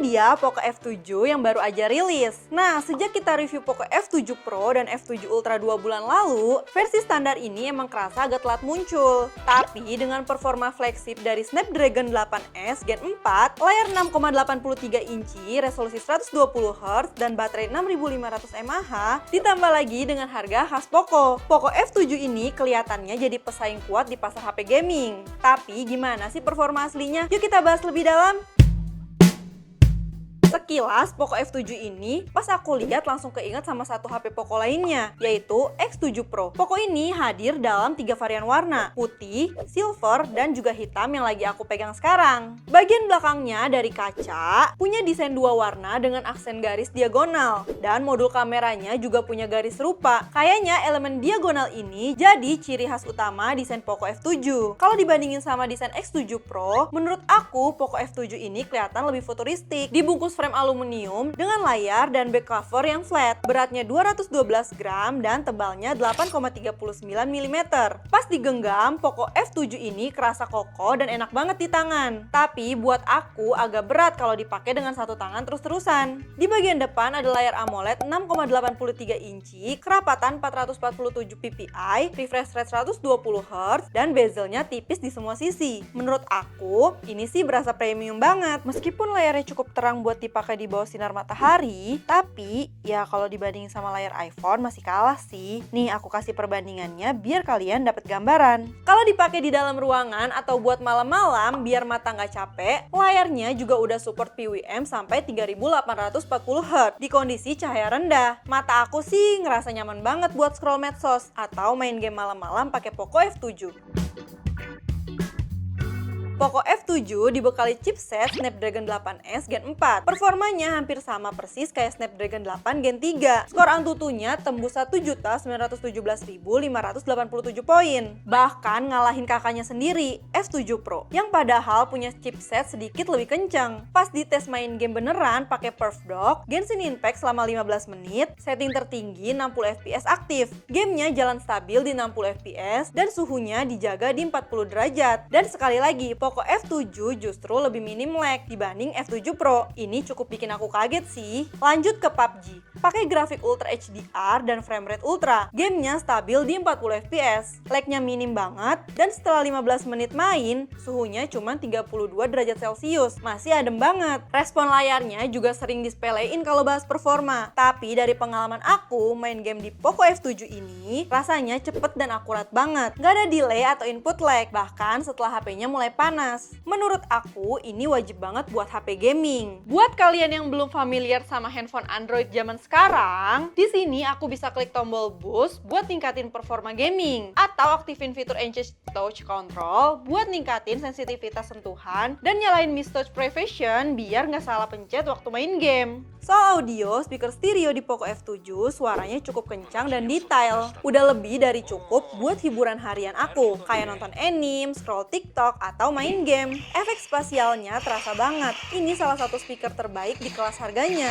dia Poco F7 yang baru aja rilis. Nah, sejak kita review Poco F7 Pro dan F7 Ultra 2 bulan lalu, versi standar ini emang kerasa agak telat muncul. Tapi dengan performa flagship dari Snapdragon 8S Gen 4, layar 6,83 inci, resolusi 120Hz, dan baterai 6500 mAh, ditambah lagi dengan harga khas Poco. Poco F7 ini kelihatannya jadi pesaing kuat di pasar HP gaming. Tapi gimana sih performa aslinya? Yuk kita bahas lebih dalam. Sekilas Poco F7 ini, pas aku lihat langsung keinget sama satu HP Poco lainnya, yaitu X7 Pro. Poco ini hadir dalam 3 varian warna, putih, silver, dan juga hitam yang lagi aku pegang sekarang. Bagian belakangnya dari kaca, punya desain 2 warna dengan aksen garis diagonal, dan modul kameranya juga punya garis serupa. Kayaknya elemen diagonal ini jadi ciri khas utama desain Poco F7. Kalau dibandingin sama desain X7 Pro, menurut aku Poco F7 ini kelihatan lebih futuristik. Dibungkus frame aluminium dengan layar dan back cover yang flat. Beratnya 212 gram dan tebalnya 8,39 mm. Pas digenggam, Poco F7 ini kerasa kokoh dan enak banget di tangan. Tapi buat aku agak berat kalau dipakai dengan satu tangan terus-terusan. Di bagian depan ada layar AMOLED 6,83 inci, kerapatan 447 ppi, refresh rate 120Hz, dan bezelnya tipis di semua sisi. Menurut aku, ini sih berasa premium banget. Meskipun layarnya cukup terang buat dipakai di bawah sinar matahari, tapi ya kalau dibandingin sama layar iPhone masih kalah sih. Nih aku kasih perbandingannya biar kalian dapat gambaran. Kalau dipakai di dalam ruangan atau buat malam-malam biar mata nggak capek, layarnya juga udah support PWM sampai 3840Hz di kondisi cahaya rendah. Mata aku sih ngerasa nyaman banget buat scroll medsos atau main game malam-malam pakai Poco F7. Poco F7 dibekali chipset Snapdragon 8S Gen 4. Performanya hampir sama persis kayak Snapdragon 8 Gen 3. Skor Antutunya tembus 1.917.587 poin. Bahkan ngalahin kakaknya sendiri, F7 Pro, yang padahal punya chipset sedikit lebih kencang. Pas dites main game beneran pakai Perf Dock, Genshin Impact selama 15 menit, setting tertinggi 60 fps aktif. Gamenya jalan stabil di 60 fps dan suhunya dijaga di 40 derajat. Dan sekali lagi, Poco F7 justru lebih minim lag dibanding F7 Pro. Ini cukup bikin aku kaget sih. Lanjut ke PUBG. Pakai grafik Ultra HDR dan frame rate ultra. Gamenya stabil di 40 fps. Lagnya minim banget dan setelah 15 menit main, suhunya cuma 32 derajat Celcius. Masih adem banget. Respon layarnya juga sering disepelein kalau bahas performa. Tapi dari pengalaman aku main game di Poco F7 ini, rasanya cepet dan akurat banget. Gak ada delay atau input lag. Bahkan setelah HP-nya mulai panas. Menurut aku, ini wajib banget buat HP gaming. Buat kalian yang belum familiar sama handphone Android zaman sekarang, di sini aku bisa klik tombol boost buat ningkatin performa gaming, atau aktifin fitur Engage Touch Control buat ningkatin sensitivitas sentuhan, dan nyalain Miss Touch Prevention biar nggak salah pencet waktu main game. Soal audio, speaker stereo di Poco F7 suaranya cukup kencang dan detail. Udah lebih dari cukup buat hiburan harian aku, kayak nonton anime, scroll TikTok, atau main game. Efek spasialnya terasa banget. Ini salah satu speaker terbaik di kelas harganya.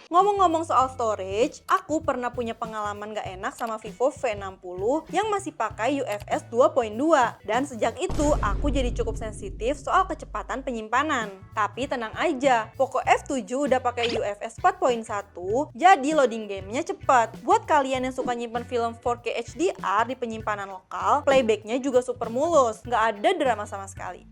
Ngomong-ngomong soal storage, aku pernah punya pengalaman gak enak sama Vivo V60 yang masih pakai UFS 2.2. Dan sejak itu, aku jadi cukup sensitif soal kecepatan penyimpanan. Tapi tenang aja, Poco F7 udah pakai UFS 4.1, jadi loading gamenya cepat. Buat kalian yang suka nyimpan film 4K HDR di penyimpanan lokal, playbacknya juga super mulus, gak ada drama sama sekali.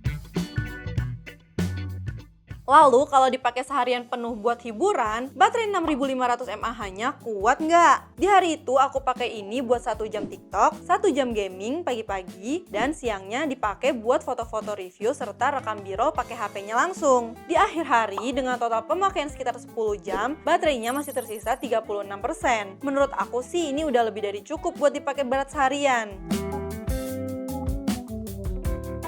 Lalu kalau dipakai seharian penuh buat hiburan, baterai 6500 mAh-nya kuat nggak? Di hari itu aku pakai ini buat 1 jam TikTok, 1 jam gaming pagi-pagi, dan siangnya dipakai buat foto-foto review serta rekam B-roll pakai HP-nya langsung. Di akhir hari dengan total pemakaian sekitar 10 jam, baterainya masih tersisa 36%. Menurut aku sih ini udah lebih dari cukup buat dipakai berat seharian.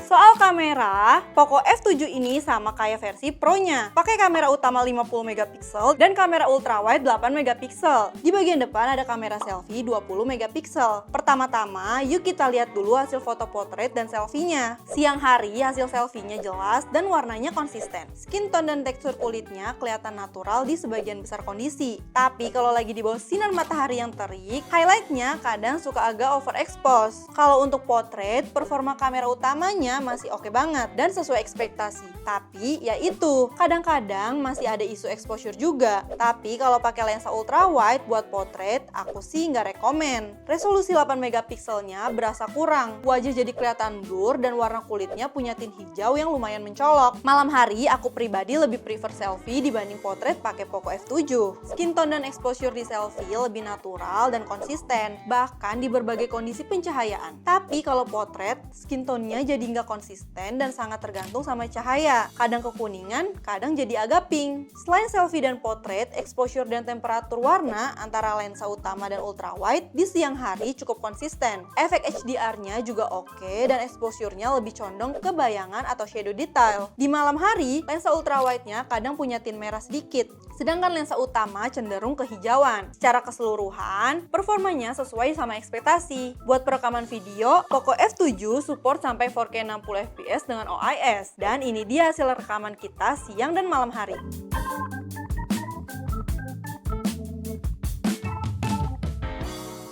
Soal kamera, Poco F7 ini sama kayak versi Pro-nya. Pakai kamera utama 50 megapiksel dan kamera ultrawide 8 megapiksel. Di bagian depan ada kamera selfie 20 megapiksel. Pertama-tama, yuk kita lihat dulu hasil foto portrait dan selfie-nya. Siang hari hasil selfie-nya jelas dan warnanya konsisten. Skin tone dan tekstur kulitnya kelihatan natural di sebagian besar kondisi. Tapi kalau lagi di bawah sinar matahari yang terik, highlight-nya kadang suka agak overexpose. Kalau untuk portrait, performa kamera utamanya harganya masih oke banget dan sesuai ekspektasi. Tapi ya itu, kadang-kadang masih ada isu exposure juga. Tapi kalau pakai lensa ultra wide buat potret, aku sih nggak rekomen. Resolusi 8 megapikselnya berasa kurang. Wajah jadi kelihatan blur dan warna kulitnya punya tint hijau yang lumayan mencolok. Malam hari aku pribadi lebih prefer selfie dibanding potret pakai Poco F7. Skin tone dan exposure di selfie lebih natural dan konsisten, bahkan di berbagai kondisi pencahayaan. Tapi kalau potret, skin tone-nya jadi nggak konsisten dan sangat tergantung sama cahaya. Kadang kekuningan, kadang jadi agak pink. Selain selfie dan potret, exposure dan temperatur warna antara lensa utama dan ultrawide di siang hari cukup konsisten. Efek HDR-nya juga oke dan exposure-nya lebih condong ke bayangan atau shadow detail. Di malam hari, lensa ultrawide-nya kadang punya tint merah sedikit, sedangkan lensa utama cenderung kehijauan. Secara keseluruhan, performanya sesuai sama ekspektasi. Buat perekaman video, Poco F7 support sampai 4K 60 fps dengan OIS. Dan ini dia hasil rekaman kita siang dan malam hari.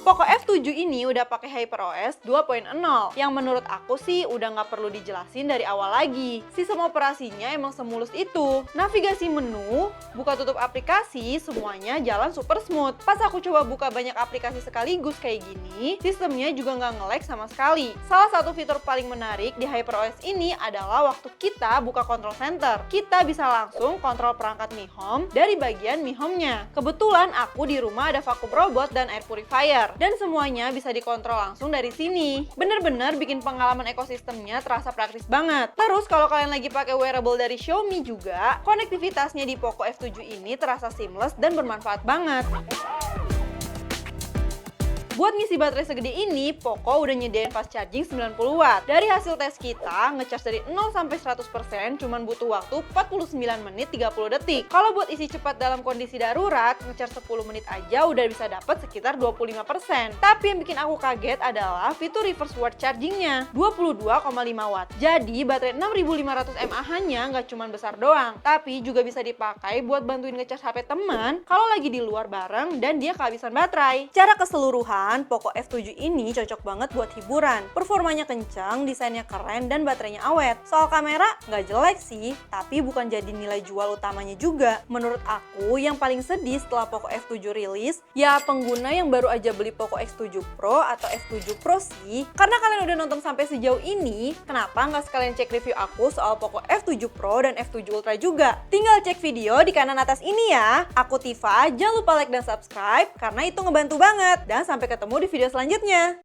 Poco F7 ini udah pakai HyperOS 2.0 yang menurut aku sih udah nggak perlu dijelasin dari awal lagi. Sistem operasinya emang semulus itu. Navigasi menu, buka tutup aplikasi, semuanya jalan super smooth. Pas aku coba buka banyak aplikasi sekaligus kayak gini, sistemnya juga nggak nge-lag sama sekali. Salah satu fitur paling menarik di HyperOS ini adalah waktu kita buka control center. Kita bisa langsung kontrol perangkat Mi Home dari bagian Mi Home-nya. Kebetulan aku di rumah ada vacuum robot dan air purifier. Dan semuanya bisa dikontrol langsung dari sini. Bener-bener bikin pengalaman ekosistemnya terasa praktis banget. Terus kalau kalian lagi pakai wearable dari Xiaomi juga, konektivitasnya di Poco F7 ini terasa seamless dan bermanfaat banget. Buat ngisi baterai segede ini, Poco udah nyediain fast charging 90 watt. Dari hasil tes kita, ngecharge dari 0 sampai 100% cuman butuh waktu 49 menit 30 detik. Kalau buat isi cepat dalam kondisi darurat, ngecharge 10 menit aja udah bisa dapat sekitar 25%. Tapi yang bikin aku kaget adalah fitur reverse word chargingnya, 22,5 watt. Jadi baterai 6500 mAh-nya nggak cuman besar doang, tapi juga bisa dipakai buat bantuin ngecharge HP teman kalau lagi di luar bareng dan dia kehabisan baterai. Secara keseluruhan, Poco F7 ini cocok banget buat hiburan. Performanya kencang, desainnya keren, dan baterainya awet. Soal kamera, nggak jelek sih, tapi bukan jadi nilai jual utamanya juga. Menurut aku, yang paling sedih setelah Poco F7 rilis, ya pengguna yang baru aja beli Poco X7 Pro atau F7 Pro sih. Karena kalian udah nonton sampai sejauh ini, kenapa nggak sekalian cek review aku soal Poco F7 Pro dan F7 Ultra juga? Tinggal cek video di kanan atas ini ya. Aku Tifa, jangan lupa like dan subscribe, karena itu ngebantu banget. Dan sampai ketemu di video selanjutnya.